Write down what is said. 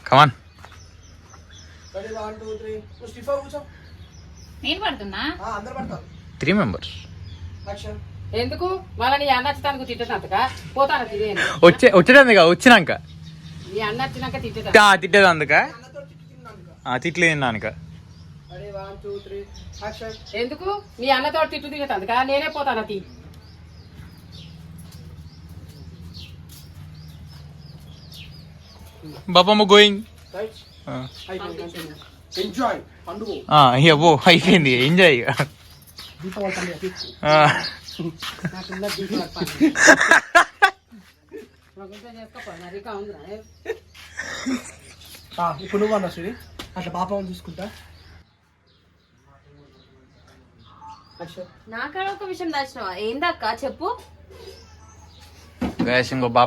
కమాన్. నేను పడుతున్నా 3 members. ఎందుకు వాళ్ళని అన్న వచ్చేదానికి తిట్టేదంతగా పోతాను తినేది వచ్చేటందుక వచ్చినాక నీ అన్న వచ్చినాక తిట్టేదా తిట్టేది అందుక తిట్లేదు తిన్నానుక. ఎందుకు నీ అన్నతో తిట్టు తిట్టేదంతగా నేనే పోతాను తీ. బాబమ్మ గోయింగ్. ఎంజాయ్ పండుగ అబ్బో అయిపోయింది ఎంజాయ్. ఇప్పుడు నువ్వు అన్నా శ్రీ అట్లా పాపం చూసుకుంటా. నాకాడ ఒక విషయం దాచినావా ఏందక్క చెప్పు. ఇంకో